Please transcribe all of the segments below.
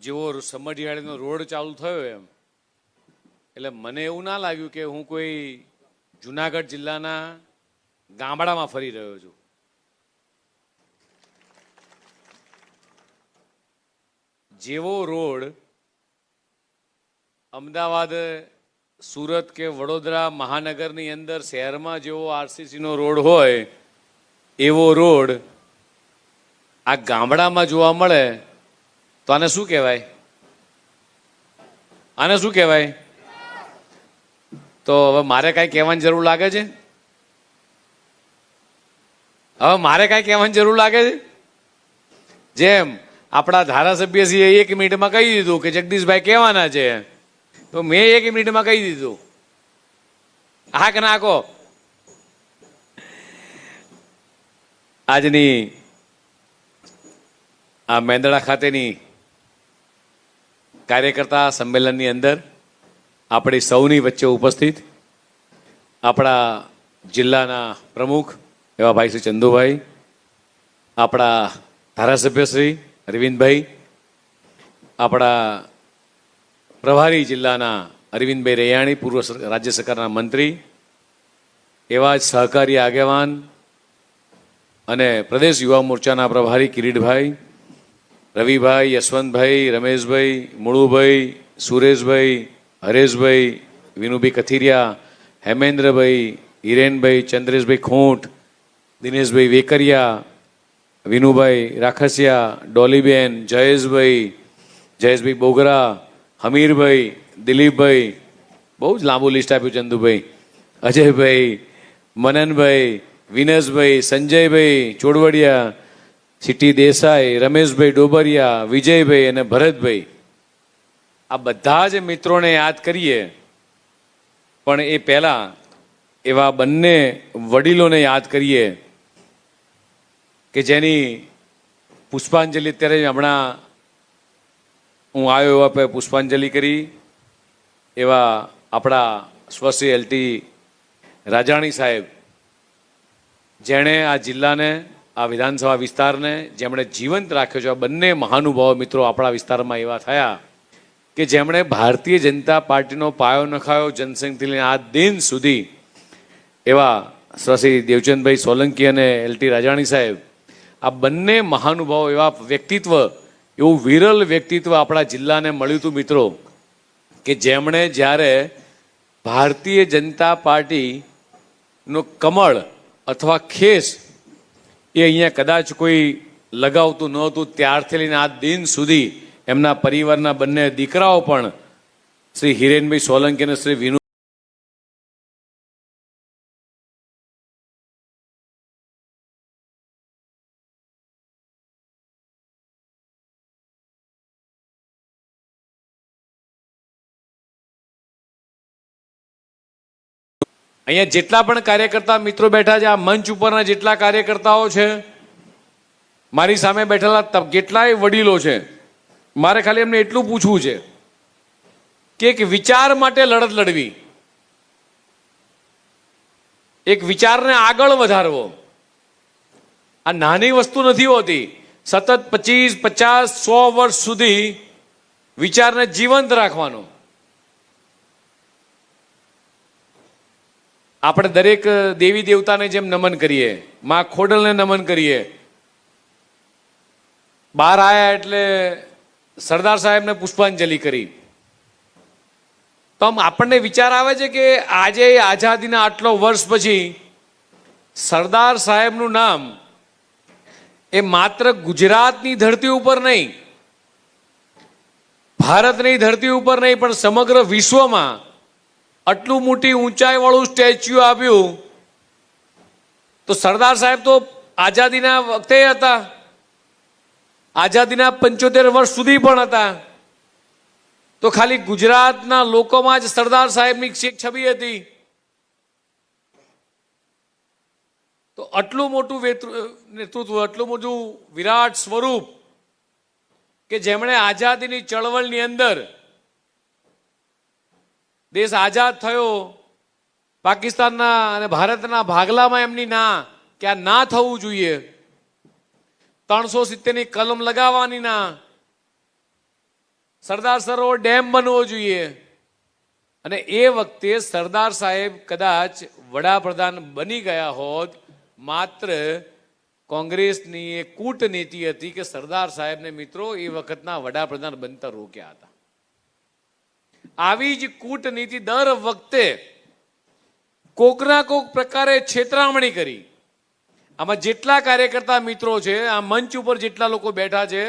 જેવો સમઢિયાળીનો રોડ ચાલુ થયો એમ એટલે મને એવું ના લાગ્યું કે હું કોઈ જુનાગઢ જિલ્લાના ગામડામાં ફરી રહ્યો છું. જેવો રોડ અમદાવાદ, સુરત કે વડોદરા મહાનગરની અંદર શહેરમાં જેવો આરસીસીનો રોડ હોય એવો રોડ આ ગામડામાં જોવા મળે તો આને શું કહેવાય? આને શું કહેવાય? તો હવે મારે કાંઈ કહેવાની જરૂર લાગે છે? હવે મારે કાંઈ કહેવાની જરૂર લાગે છે? જેમ આપણા ધારાસભ્યશ્રીએ 1 મિનિટમાં કહી દીધું કે જગદીશભાઈ કહેવાના છે, તો મેં 1 મિનિટમાં કહી દીધું. હા કે ના કહો? આજની આ મેંદડા ખાતેની કાર્યકર્તા સંમેલનની અંદર આપણી સૌની વચ્ચે ઉપસ્થિત આપણા જિલ્લાના પ્રમુખ એવા ભાઈ શ્રી ચંદુભાઈ, આપણા ધારાસભ્ય શ્રી અરવિંદભાઈ, આપણા પ્રભારી જિલ્લાના અરવિંદભાઈ રૈયાણી, પૂર્વ રાજ્ય સરકારના મંત્રી, એવા જ સહકારી આગેવાન અને પ્રદેશ યુવા મોરચાના પ્રભારી કિરીટભાઈ, રવિભાઈ, યશવંતભાઈ, રમેશભાઈ, મુળુભાઈ, સુરેશભાઈ, હરેશભાઈ, વિનુભાઈ કથિરિયા, હેમેન્દ્રભાઈ, હિરેનભાઈ, ચંદ્રેશભાઈ ખૂંટ, દિનેશભાઈ વેકરિયા, વિનુભાઈ રાખસિયા, ડોલીબેન, જયેશભાઈ બોગરા, હમીરભાઈ, દિલીપભાઈ, બહુ જ લાંબુ લિસ્ટ આપ્યું ચંદુભાઈ, અજયભાઈ, મનનભાઈ, વિનેશભાઈ, સંજયભાઈ ચોડવડિયા, સિટી દેસાઈ, રમેશભાઈ ડોબરિયા, વિજયભાઈ અને ભરતભાઈ, આ બધા જ મિત્રોને યાદ કરીએ. પણ એ પહેલાં એવા બંને વડીલોને યાદ કરીએ કે જેની પુષ્પાંજલિ અત્યારે હમણાં હું આવ્યો એવા પુષ્પાંજલિ કરી એવા આપણા સ્વશ્રી એલટી રાજાણી સાહેબ, જેણે આ જિલ્લાને, આ વિધાનસભા વિસ્તારને જેમણે જીવંત રાખ્યો છે. આ બંને મહાનુભાવો મિત્રો આપણા વિસ્તારમાં એવા થયા કે જેમણે ભારતીય જનતા પાર્ટીનો પાયો નખાયો જનસંઘથી લઈને આ દિન સુધી. એવા શ્રી દેવચંદભાઈ સોલંકી અને એલટી રાજાણી સાહેબ, આ બંને મહાનુભાવો, એવા વ્યક્તિત્વ, એવું વિરલ વ્યક્તિત્વ આપણા જિલ્લાને મળ્યું હતું મિત્રો, કે જેમણે જ્યારે ભારતીય જનતા પાર્ટીનો કમળ અથવા ખેસ એ અહીંયા કદાચ કોઈ લગાવતું નહોતું, ત્યારથી લઈને આ દિન સુધી એમના પરિવારના બંને દીકરાઓ પણ શ્રી હિરેનભાઈ સોલંકી અને શ્રી વિનુ અહીંયા જેટલા પણ કાર્યકર્તા મિત્રો બેઠા છે, આ મંચ ઉપરના જેટલા કાર્યકર્તાઓ છે, મારી સામે બેઠેલા કેટલાય વડીલો છે, મારે ખાલી એમને એટલું પૂછવું છે કે એક વિચાર માટે લડત લડવી, એક વિચારને આગળ વધારવો, આ નાની વસ્તુ નથી હોતી. સતત 25, 50, 100 વર્ષ સુધી વિચારને જીવંત રાખવાનો. આપણે દરેક દેવી દેવતાને જેમ નમન કરીએ, માં ખોડલને નમન કરીએ, બહાર આવ્યા એટલે સરદાર સાહેબને પુષ્પાંજલિ કરી, તો આમ આપણને વિચાર આવે છે કે આજે આઝાદીના આટલો વર્ષ પછી સરદાર સાહેબનું નામ એ માત્ર ગુજરાતની ધરતી ઉપર નહીં, ભારતની ધરતી ઉપર નહીં, પણ સમગ્ર વિશ્વમાં આટલું મોટી ઊંચાઈવાળું સ્ટેચ્યુ આવ્યું. તો સરદાર સાહેબ તો આઝાદીના વખતે હતા, આઝાદીના 75 વર્ષ સુધી પણ હતા. તો ખાલી ગુજરાતના લોકોમાં જ સરદાર સાહેબની એક છબી હતી. તો આટલું મોટું નેતૃત્વ, આટલું મોટું વિરાટ સ્વરૂપ કે જેમણે આઝાદીની ચળવળની અંદર દેશ આઝાદ થયો, પાકિસ્તાનના અને ભારતના ભાગલામાં એમની ના કે આ ના થવું જોઈએ, 370ની કલમ લગાવવાની ના, સરદાર સરોવર ડેમ બનવો જોઈએ. અને એ વખતે સરદાર સાહેબ કદાચ વડાપ્રધાન બની ગયા હોત, માત્ર કોંગ્રેસની એ કૂટનીતિ હતી કે સરદાર સાહેબને મિત્રો એ વખતના વડાપ્રધાન બનતા રોક્યા હતા. આવી જ કૂટનીતિ દર વખતે કોકના કોક પ્રકારે છેતરામણી કરી. આમાં જેટલા કાર્યકર્તા મિત્રો છે, આ મંચ ઉપર જેટલા લોકો બેઠા છે,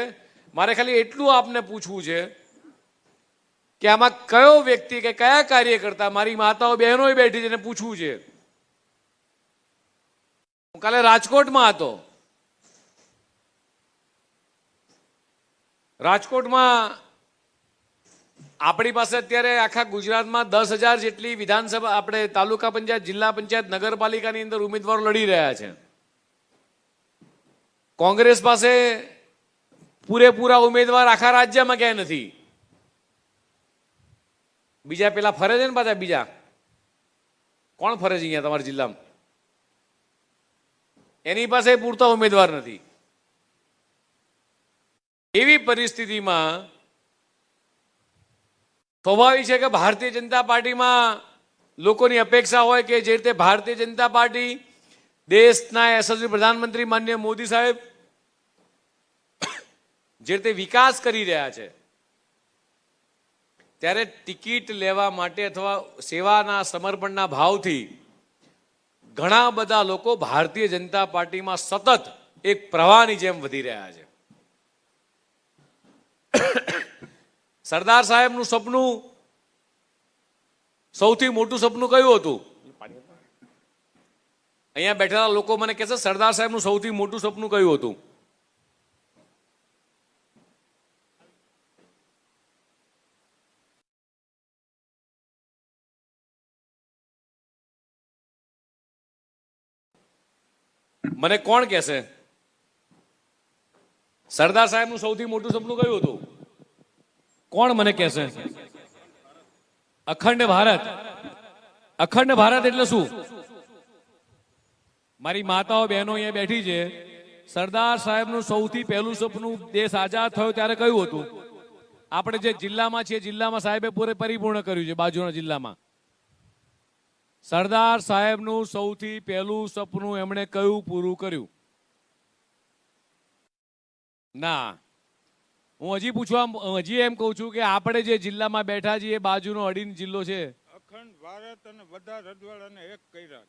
મારે ખાલી એટલું આપને પૂછવું છે કે આમાં કયો વ્યક્તિ કે કયા કાર્યકર્તા, મારી માતાઓ બહેનો બેઠી છે, એને પૂછવું છે. હું કાલે રાજકોટમાં હતો. રાજકોટમાં આપણી પાસે અત્યારે આખા ગુજરાતમાં 10,000 જેટલી વિધાનસભા, આપણે તાલુકા પંચાયત, જિલ્લા પંચાયત, નગરપાલિકાની અંદર ઉમેદવારો લડી રહ્યા છે. કોંગ્રેસ પાસે પૂરેપૂરા ઉમેદવાર આખા રાજ્યમાં ક્યાંય નથી. બીજા પેલા ફરે છે ને, પાછા બીજા કોણ ફરે છે અહીંયા તમારા જિલ્લામાં? એની પાસે પૂરતા ઉમેદવાર નથી. એવી પરિસ્થિતિમાં સ્વાભાવિક છે કે ભારતીય જનતા પાર્ટીમાં લોકોની અપેક્ષા હોય કે જે રીતે ભારતીય જનતા પાર્ટી દેશના યશસ્વી પ્રધાનમંત્રી માનનીય મોદી સાહેબ જે રીતે વિકાસ કરી રહ્યા છે, ત્યારે ટિકિટ લેવા માટે અથવા સેવાના સમર્પણના ભાવથી ઘણા બધા લોકો ભારતીય જનતા પાર્ટીમાં સતત એક પ્રવાહની જેમ વધી રહ્યા છે. સરદાર સાહેબનું સપનું, સૌથી મોટું સપનું કયું હતું? અહીંયા બેઠેલા લોકો મને કહે છે સરદાર સાહેબનું સૌથી મોટું સપનું કયું હતું? મને કોણ કહેશે સરદાર સાહેબનું સૌથી મોટું સપનું કયું હતું? કોણ મને કહેશે? અખંડ ભારત. અખંડ ભારત એટલે શું? મારી માતાઓ બહેનો અહીંયા બેઠી છે. સરદાર સાહેબનું સૌથી પહેલું સપનું દેશ આઝાદ થયો ત્યારે કયું હતું? આપણે જે જિલ્લામાં છીએ, જિલ્લામાં સાહેબે પરિપૂર્ણ કર્યું છે. બાજુના જિલ્લામાં સરદાર સાહેબનું સૌથી પહેલું સપનું એમણે કયું પૂરું કર્યું? ના, હું હજી એમ કહું છું કે આપણે જે જિલ્લામાં બેઠા છીએ, બાજુનો અડીન જિલ્લો છે, અખંડ ભારત અને બધા રજવાડાને એક કર્યા.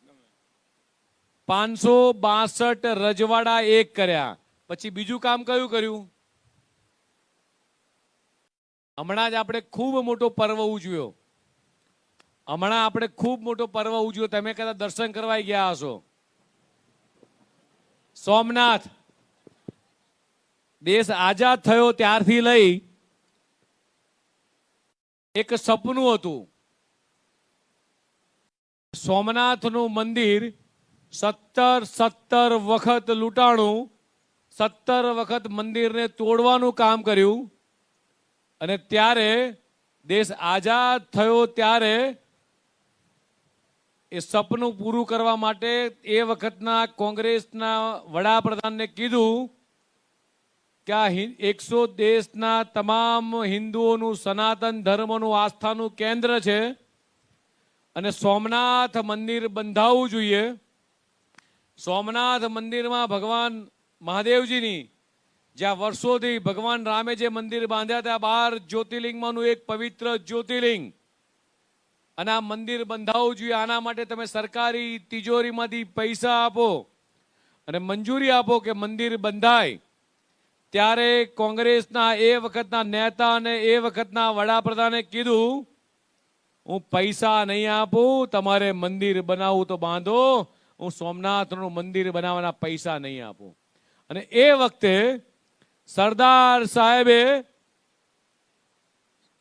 562 રજવાડા એક કર્યા. પછી બીજું કામ કયું કર્યું? હમણાં જ આપણે ખૂબ મોટો પર્વ ઉજવ્યો. તમે કદાચ દર્શન કરવા ગયા હશો. સોમનાથ. દેશ આઝાદ થયો ત્યારથી લઈ એક સપનું હતું. સોમનાથનું મંદિર 17 વખત લૂંટાણું, 17 વખત મંદિરને તોડવાનું કામ કર્યું. અને ત્યારે દેશ આઝાદ થયો ત્યારે એ સપનું પૂરું કરવા માટે એ વખતના કોંગ્રેસના વડાપ્રધાનને કીધું કે આ 100 દેશના તમામ હિન્દુઓનું સનાતન ધર્મનું આસ્થાનું કેન્દ્ર છે અને સોમનાથ મંદિર બંધાવવું જોઈએ. સોમનાથ મંદિરમાં ભગવાન મહાદેવજીની, જ્યાં વર્ષોથી ભગવાન રામે જે મંદિર બાંધ્યા હતા, 12 જ્યોતિર્લિંગમાંનું એક પવિત્ર જ્યોતિર્લિંગ, અને આ મંદિર બંધાવવું જોઈએ. આના માટે તમે સરકારી તિજોરીમાંથી પૈસા આપો અને મંજૂરી આપો કે મંદિર બંધાય. ત્યારે કોંગ્રેસના એ વખતના નેતા અને એ વખતના વડાપ્રધાને કીધું, હું પૈસા નહીં આપું, તમારે મંદિર બનાવવું તો બાંધો, હું સોમનાથનું મંદિર બનાવવાના પૈસા નહીં આપું. અને એ વખતે સરદાર સાહેબે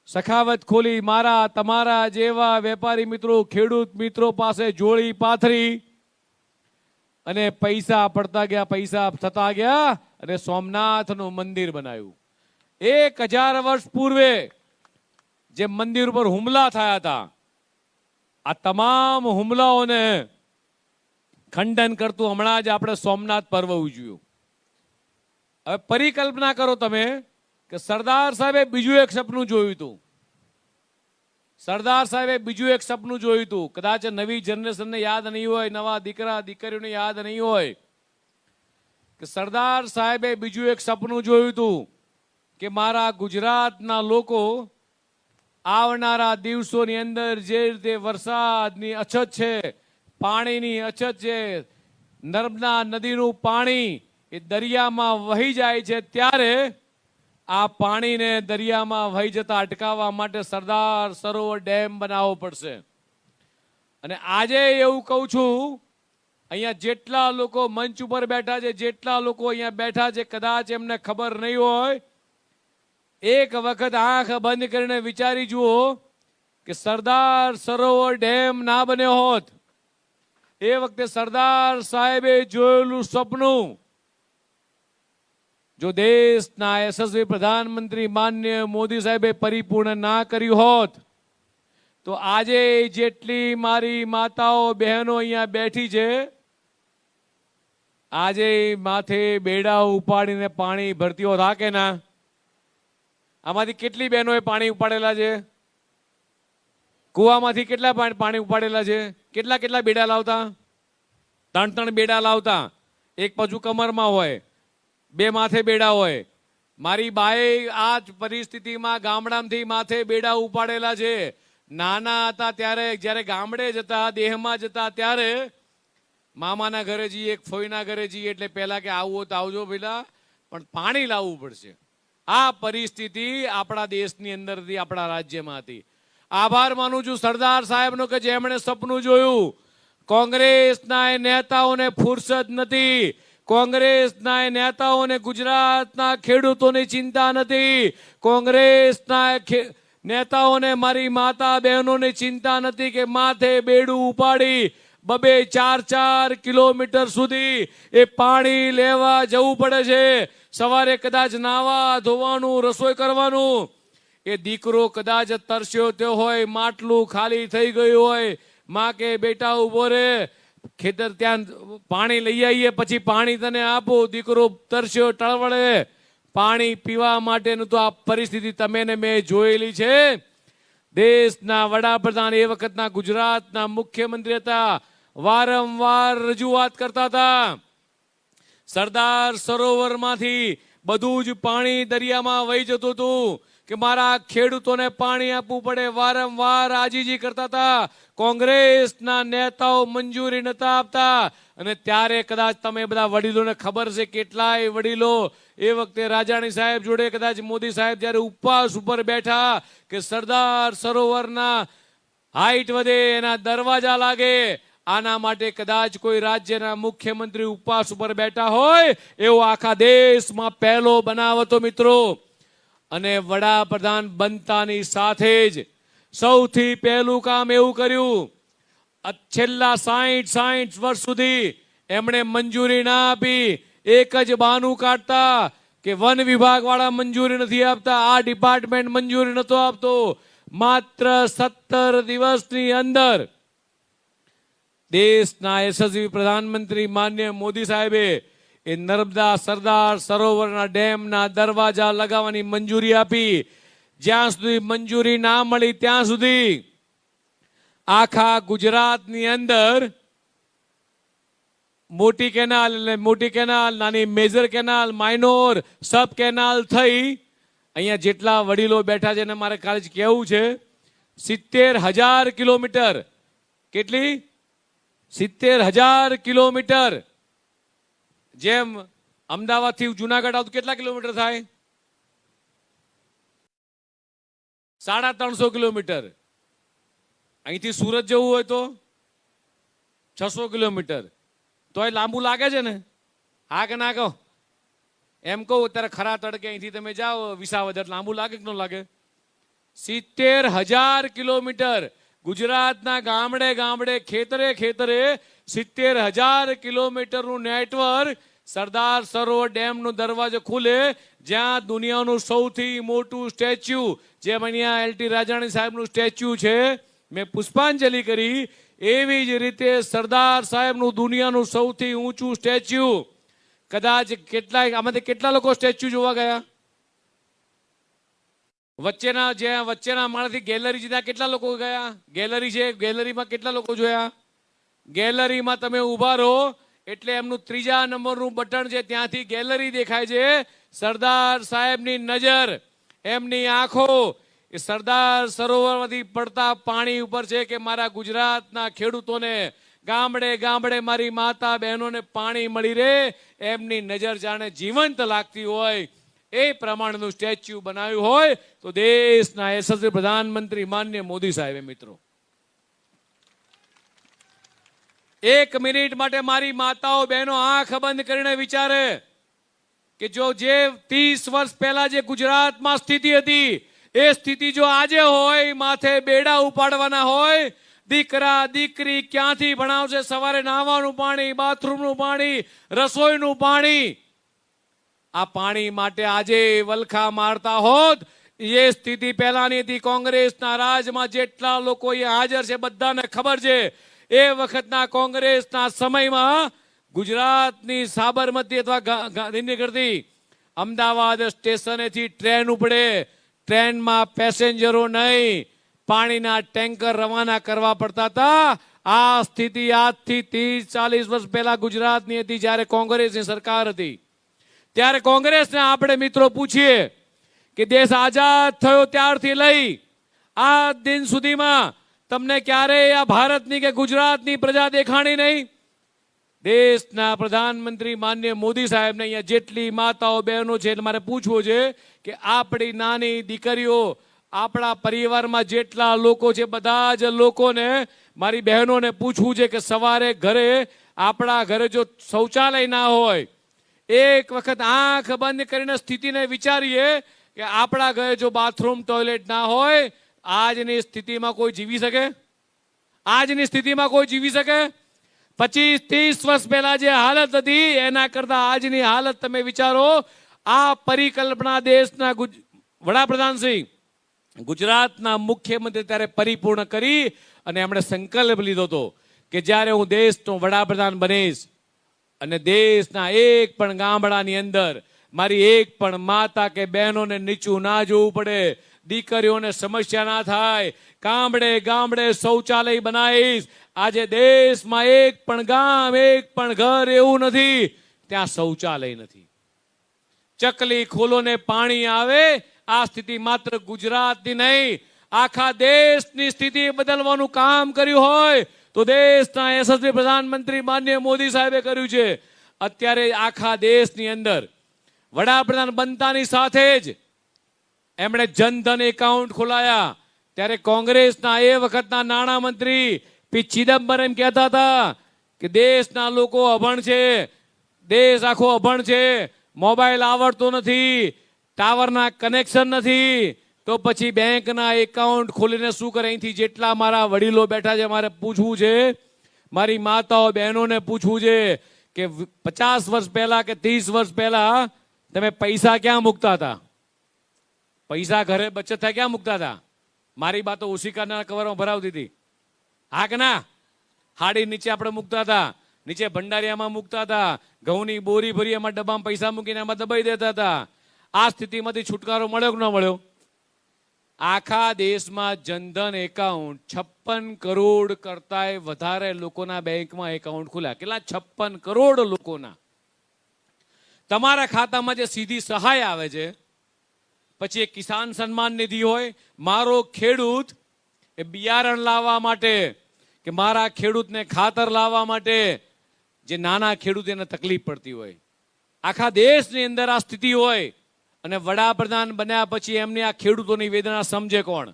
સખાવત ખોલી, મારા તમારા જેવા વેપારી મિત્રો, ખેડૂત મિત્રો પાસે જોડી પાથરી અને પૈસા પડતા ગયા, પૈસા થતા ગયા અને સોમનાથનું મંદિર બનાવ્યું. 1000 વર્ષ પૂર્વે જે મંદિર ઉપર હુમલા થયા હતા, આ તમામ હુમલાઓને ખંડન કરતું હમણાં જ આપણે સોમનાથ પર્વ ઉજવ્યું. હવે પરિકલ્પના કરો તમે કે સરદાર સાહેબે બીજું એક સપનું જોયું હતું. સરદાર સાહેબે બીજું એક સપનું જોયું હતું. કદાચ નવી જનરેશનને યાદ નહીં હોય, નવા દીકરા દીકરીઓને યાદ નહીં હોય કે સરદાર સાહેબે બીજું એક સપનું જોયું હતું કે મારા ગુજરાતના લોકો આવનારા દિવસોની અંદર જે રીતે વરસાદની અછત છે, પાણીની અછત છે, નર્મદા નદીનું પાણી એ દરિયામાં વહી જાય છે, ત્યારે આ પાણીને દરિયામાં વહી જતા અટકાવવા માટે સરદાર સરોવર ડેમ બનાવવો પડશે. અને આજે એવું કહું છું, અહીંયા જેટલા લોકો મંચ ઉપર બેઠા છે, જેટલા લોકો અહીંયા બેઠા છે, કદાચ એમને ખબર નહીં હોય, એક વખત આંખ બંધ કરીને વિચારી જુઓ કે સરદાર સરોવર ડેમ ના બન્યો હોત, એ વખતે સરદાર સાહેબે જોયેલું સપનું જો દેશના યશસ્વી પ્રધાનમંત્રી માનનીય મોદી સાહેબે પરિપૂર્ણ ના કર્યું હોત, તો આજે જેટલી મારી માતાઓ બહેનો અહીંયા બેઠી છે, આજે માથે બેડા ઉપાડીને પાણી ભરતી હોત, હા કે ના? આમાંથી કેટલી બહેનોએ પાણી ઉપાડેલા છે? કુવામાંથી કેટલા પાણી ઉપાડેલા છે? કેટલા કેટલા બેડા લાવતા? 3 બેડા લાવતા. એક બાજુ કમરમાં હોય, 2 માથે બેડા હોય. મારી બાએ આ જ પરિસ્થિતિમાં ગામડામાંથી માથે બેડા ઉપાડેલા છે. નાના હતા ત્યારે, જ્યારે ગામડે જતા, દેહમાં જતા, ત્યારે મામાના ઘરે જઈએ, એક ફોઈના ઘરે જઈએ, એટલે પહેલા કે આવું તો આવજો પેલા, પણ પાણી લાવવું પડશે. આ પરિસ્થિતિ આપણા દેશની અંદરથી, આપણા રાજ્યમાં હતી. આભાર માનું છું સરદાર સાહેબનો કે જેમણે સપનું જોયું. કોંગ્રેસના નેતાઓને ફુરસદ નથી, કોંગ્રેસના નેતાઓને ગુજરાતના ખેડૂતોની ચિંતા નથી, કોંગ્રેસના નેતાઓને મારી માતા બહેનોની ચિંતા નથી કે માથે બેડું ઉપાડી 2-4 કિલોમીટર સુધી એ પાણી લેવા જવું પડે છે. સવારે કદાચ નાવા ધોવાનું, રસોઈ કરવાનું, એ દીકરો કદાચ તરસ્યો થયો હોય, માટલું ખાલી થઈ ગયું હોય, માં કે બેટા ઉભો રે, ખેતર ત્યાં પાણી લઈ આવીએ, પછી પાણી તને આપો. દીકરો તરસ્યો, ટળવળે, પાણી પીવા માટેનું તો આ પરિસ્થિતિ તમે ને મેં જોયેલી છે. દેશના વડાપ્રધાન, એ વખતના ગુજરાતના મુખ્યમંત્રી હતા, વારંવાર રજૂઆત કરતા હતા, સરદાર સરોવરમાંથી બધું જ પાણી દરિયામાં વહી જતું હતું કે મારા ખેડૂતોને પાણી આપવું પડે. વારંવાર આજીજી કરતા હતા. કોંગ્રેસના નેતાઓ મંજૂરી નતા આપતા. અને ત્યારે કદાચ તમે બધા વડીલોને ખબર છે, કેટલાય વડીલો એ વખતે રાજાણી સાહેબ જોડે, કદાચ મોદી સાહેબ જ્યારે ઉપવાસ ઉપર બેઠા કે સરદાર સરોવરના હાઈટ વધે, એના દરવાજા લાગે, આના માટે કદાચ કોઈ રાજ્યના મુખ્યમંત્રી ઉપવાસ ઉપર બેઠા હોય, એવો આખા દેશમાં પહેલો બનાવ હતો મિત્રો. અને વડાપ્રધાન બનતાની સાથે જ સૌથી પહેલું કામ એવું કર્યું, છેલ્લા 60 વર્ષ સુધી એમણે મંજૂરી ના આપી. એક જ બહાનું કાઢતા કે વન વિભાગ વાળા મંજૂરી નથી આપતા, આ ડિપાર્ટમેન્ટ મંજૂરી નતો આપતો. માત્ર 17 દિવસની અંદર દેશના યશસ્વી પ્રધાનમંત્રી માનનીય મોદી સાહેબે એ નર્મદા સરદાર સરોવરના ડેમના દરવાજા લગાવવાની મંજૂરી આપી. જ્યાં સુધી મંજૂરી ના મળી ત્યાં સુધી આખા ગુજરાતની અંદર મોટી કેનાલ, નાની મેજર કેનાલ, માઇનોર, સબ કેનાલ થઈ. અહીંયા જેટલા વડીલો બેઠા છે એને મારે કાલે જ કહેવું છે, 70,000 કિલોમીટર, કેટલી? 70,000 કિલોમીટર. જેમ અમદાવાદથી જુનાગઢ આવતું કેટલા કિલોમીટર થાય? 350 કિલોમીટર. અહીંથી સુરત જવું હોય તો 600 કિલોમીટર. તો એ લાંબુ લાગે છે ને? હા કે ના કહો? એમ કહું, અત્યારે ખરા તડકે અહીંથી તમે જાઓ વિસાવદર, લાંબુ લાગે કે ન લાગે? 70,000 કિલોમીટર. ગુજરાતના ગામડે ગામડે, ખેતરે ખેતરે 70,000 કિલોમીટરનું નેટવર્ક. સરદાર સરોવર ડેમનો દરવાજો ખુલે, જ્યાં દુનિયાનું સૌથી મોટું સ્ટેચ્યુ, જેમ અહીંયા એલટી રાજાણી સાહેબનું સ્ટેચ્યુ છે, મેં પુષ્પાંજલિ કરી, એવી જ રીતે સરદાર સાહેબનું દુનિયાનું સૌથી ઊંચું સ્ટેચ્યુ. કદાચ કેટલાય આમાંથી કેટલા લોકો સ્ટેચ્યુ જોવા ગયા? વચ્ચેના માળથી ગેલેરી સીધા કેટલા લોકો ગયા? ગેલેરી છે, ગેલેરીમાં કેટલા લોકો જોયા? ગેલેરીમાં તમે ઊભા રહો એટલે એમનું 3જા નંબરનું બટન છે, ત્યાંથી ગેલેરી દેખાય છે. સરદાર સાહેબની નજર, એમની આંખો એ સરદાર સરોવરમાંથી પડતા પાણી ઉપર છે કે મારા ગુજરાતના ખેડૂતોને ગામડે ગામડે મારી માતા બહેનોને પાણી મળી રહે, એમની નજર જાણે જીવંત લાગતી હોય એ પ્રમાણેનું સ્ટેચ્યુ બનાવ્યું હોય તો દેશના યશસ્વી પ્રધાનમંત્રી માનનીય મોદી સાહેબે મિત્રો 1 મિનિટ માટે મારી માતાઓ બહેનો આંખ બંધ કરીને વિચારે કે જો જે 30 વર્ષ પહેલા જે ગુજરાતમાં સ્થિતિ હતી એ સ્થિતિ જો આજે હોય, માથે બેડા ઉપાડવાના હોય, દીકરા દીકરી ક્યાંથી ભણાવશે? સવારે નાહવાનું પાણી, બાથરૂમનું પાણી, રસોઈનું પાણી, આ પાણી માટે આજે વલખા મારતા હોત એ સ્થિતિ પહેલાની હતી. કોંગ્રેસના રાજમાં જેટલા લોકો અહીંયા હાજર છે બધાને ખબર છે એ વખતના કોંગ્રેસના સમયમાં ગુજરાતની સાબરમતી અથવા ગાંધીનગરથી અમદાવાદ સ્ટેશનેથી ટ્રેન ઉપડે, ટ્રેનમાં પેસેન્જરો નહીં, પાણીના ટેન્કર રવાના કરવા પડતા હતા. આ સ્થિતિ આજથી 30-40 વર્ષ પહેલા ગુજરાતની હતી જ્યારે કોંગ્રેસની સરકાર હતી. ત્યારે કોંગ્રેસને આપણે મિત્રો પૂછીએ કે દેશ આઝાદ થયો ત્યારથી લઈ આ દિન સુધીમાં તમને ક્યારેય આ ભારતની કે ગુજરાતની પ્રજા દેખાણી નહીં? દેશના પ્રધાનમંત્રી માનનીય મોદી સાહેબને અહીંયા જેટલી માતાઓ બહેનો છે એટલે મારે પૂછવું છે કે આપણી નાની દીકરીઓ, આપણા પરિવારમાં જેટલા લોકો છે બધા જ લોકોને, મારી બહેનોને પૂછવું છે કે સવારે ઘરે, આપણા ઘરે જો શૌચાલય ના હોય, એક વખત આંખ બંધ કરીને સ્થિતિને વિચારીએ કે આપણા ઘરે જો બાથરૂમ ટોયલેટ ના હોય, આજની સ્થિતિમાં કોઈ જીવી શકે? આજની સ્થિતિમાં કોઈ જીવી શકે? 25-30 વર્ષ પહેલા જે હાલત હતી એના કરતા આજની હાલત તમે વિચારો. આ પરિકલ્પના દેશના વડાપ્રધાન શ્રી, ગુજરાતના મુખ્યમંત્રી ત્યારે પરિપૂર્ણ કરી અને એમણે સંકલ્પ લીધો હતો કે જ્યારે હું દેશનો વડાપ્રધાન બનીશ અને દેશના એક પણ ગામડાની અંદર મારી એક પણ માતા કે બહેનોને નીચું ના જોવું પડે, દીકરીઓને સમસ્યા ના થાય, ગામડે ગામડે શૌચાલય બનાવીશ. આજે દેશમાં એક પણ ગામ, એક પણ ઘર એવું નથી ત્યાં શૌચાલય નથી. ચકલી ખોલો ને પાણી આવે, આ સ્થિતિ માત્ર ગુજરાતની નહીં આખા દેશની સ્થિતિ બદલવાનું કામ કર્યું હોય તો દેશના યશસ્વી પ્રધાનમંત્રી માનનીય મોદી સાહેબે કર્યું છે. અત્યારે આખા દેશની અંદર વડાપ્રધાન બનતાની સાથે જ એમણે જનધન એકાઉન્ટ ખોલાયા. ત્યારે કોંગ્રેસના એ વખતના નાણામંત્રી પી ચિદમ્બરમ કહેતા હતા કે દેશના લોકો અભણ છે, દેશ આખો અભણ છે, મોબાઈલ આવડતો નથી, ટાવરના કનેક્શન નથી, તો પછી બેંકના એકાઉન્ટ ખોલીને શું કરે? અહીંથી જેટલા મારા વડીલો બેઠા છે મારે પૂછવું છે, મારી માતાઓ બહેનોને પૂછવું છે કે 50 વર્ષ પહેલા કે 30 વર્ષ પહેલા તમે પૈસા ક્યાં મૂકતા હતા? પૈસા ઘરે બચત થાય ક્યાં મૂકતા હતા? મારી બાતો ઓશિકાના કવરમાં ભરાવતી હતી. હા કે ના? હાડી નીચે આપણે મૂકતા હતા, નીચે ભંડારિયામાં મૂકતા હતા, ઘઉંની બોરી ભરી એમાં ડબ્બામાં પૈસા મૂકીને એમાં દબાઈ દેતા હતા. આ સ્થિતિમાંથી છુટકારો મળ્યો કે ન મળ્યો? આખા દેશમાં જનધન એકાઉન્ટ 56 કરોડ કરતાંય વધારે લોકોના બેંકમાં એકાઉન્ટ ખુલ્યા. કેટલા? 56 કરોડ લોકોના. તમારા ખાતામાં જે સીધી સહાય આવે છે, પછી એક કિસાન સન્માન નિધિ હોય, મારો ખેડૂત એ બિયારણ લાવવા માટે કે મારા ખેડૂતને ખાતર લાવવા માટે, જે નાના ખેડૂત એને તકલીફ પડતી હોય, આખા દેશની અંદર આ સ્થિતિ હોય અને વડાપ્રધાન બન્યા પછી એમની આ ખેડૂતોની વેદના સમજે કોણ?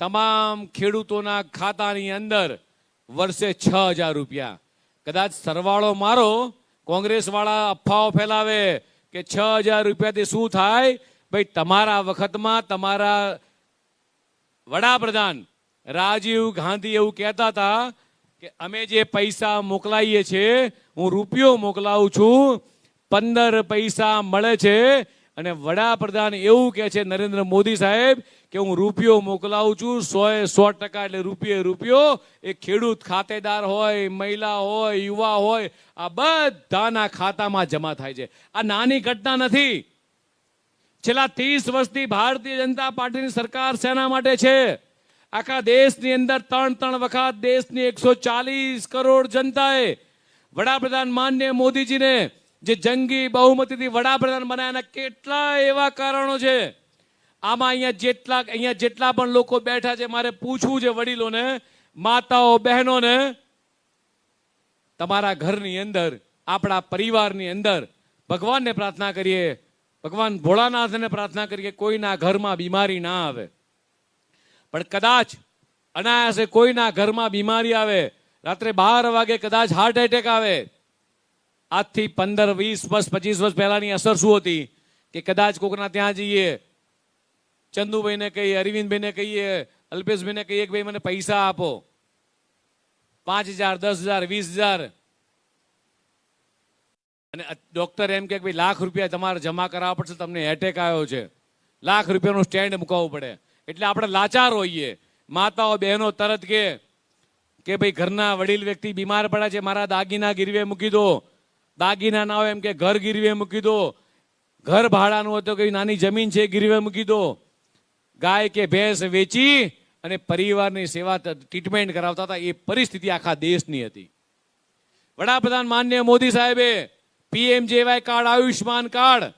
તમામ ખેડૂતોના ખાતાની અંદર વર્ષે 6,000 રૂપિયા. કદાચ સરવાળો મારો, કોંગ્રેસ વાળા અફવાઓ ફેલાવે કે 6,000 રૂપિયાથી શું થાય? ભાઈ તમારા વખતમાં તમારા વડાપ્રધાન રાજીવ ગાંધી એવું કહેતા હતા કે અમે જે પૈસા મોકલાઈએ છીએ, હું રૂપિયો મોકલાવું છું, 15 પૈસા મળે છે. અને વડાપ્રધાન એવું કહે છે નરેન્દ્ર મોદી સાહેબ કે હું રૂપિયો મોકલાવું છું 100% એટલે રૂપિયો એ ખેડૂત ખાતેદાર હોય, મહિલા હોય, યુવા હોય, આ બધાના ખાતામાં જમા થાય છે. આ નાની ઘટના નથી. છેલ્લા 30 વર્ષથી ભારતીય જનતા પાર્ટીની સરકાર શેના માટે છે? આખા દેશની અંદર 3 વખત દેશની 140 કરોડ જનતાએ વડાપ્રધાન માનનીય મોદીજીને જે જંગી બહુમતીથી વડાપ્રધાન બનાવ્યાના કેટલા એવા કારણો છે. આમાં અહીંયા જેટલા પણ લોકો બેઠા છે, મારે પૂછવું છે વડીલોને, માતાઓ, બહેનોને, તમારા ઘરની અંદર, આપણા પરિવારની અંદર ભગવાનને પ્રાર્થના કરીએ, ભગવાન ભોળાનાથને પ્રાર્થના કરીએ કોઈના ઘરમાં બીમારી ના આવે. પણ કદાચ અનાયાસે કોઈના ઘરમાં બીમારી આવે, રાત્રે 12 વાગે કદાચ હાર્ટ એટેક આવે, આજથી 15, 20 વર્ષ, 25 વર્ષ પહેલાની અસર શું હતી કે કદાચ કોકના ત્યાં જઈએ, ચંદુભાઈને કહીએ, અરવિંદભાઈને કહીએ, અલ્પેશભાઈને કહીએ કે ભાઈ મને પૈસા આપો, 5,000, 10,000, 20,000, અને ડોક્ટર એમ કે ભાઈ ₹1,00,000 તમારે જમા કરાવવા પડશે, તમને એટેક આવ્યો છે, ₹1,00,000 સ્ટેન્ડ મુકાવવું પડે. એટલે આપણે લાચાર હોઈએ. માતાઓ, બહેનો તરત કે ભાઈ ઘરના વડીલ વ્યક્તિ બીમાર પડ્યા છે, મારા દાગીના ગીરવે મૂકી દો. દાગીના ના હોય એમ કે ઘર ગીરવે મૂકી દો. ઘર ભાડાનું હોય તો કઈ નાની જમીન છે ગીરવે મૂકી દો. ગાય કે ભેંસ વેચી અને પરિવારની સેવા ટ્રીટમેન્ટ કરાવતા હતા. એ પરિસ્થિતિ આખા દેશની હતી. વડાપ્રધાન માનનીય મોદી સાહેબે PMJY કાર્ડ, આયુષ્માન કાર્ડ,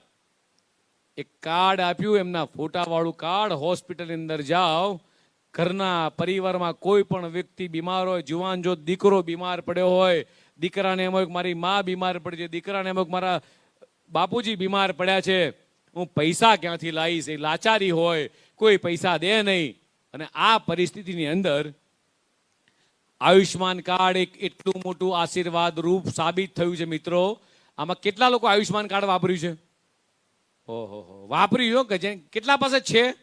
એક કાર્ડ આપ્યું, એમના ફોટા વાળું કાર્ડ. હોસ્પિટલની અંદર જાઓ, ઘરના પરિવારમાં કોઈ પણ વ્યક્તિ બીમાર હોય, જુવાન જો દીકરો બીમાર પડ્યો હોય, દીકરાને એમ હોય કે મારી માં બીમાર પડી છે, દીકરાને એમ હોય કે મારા બાપુજી બીમાર પડ્યા છે, હું પૈસા ક્યાંથી લાવીશ? એ લાચારી હોય, કોઈ પૈસા દે નહીં. અને આ પરિસ્થિતિની અંદર આયુષ્માન કાર્ડ એક એટલું મોટું આશીર્વાદ રૂપ સાબિત થયું છે. મિત્રો, આમાં કેટલા લોકો આયુષ્માન કાર્ડ વાપર્યું છે? ઓહો, વાપર્યું. કેટલા પાસે છે?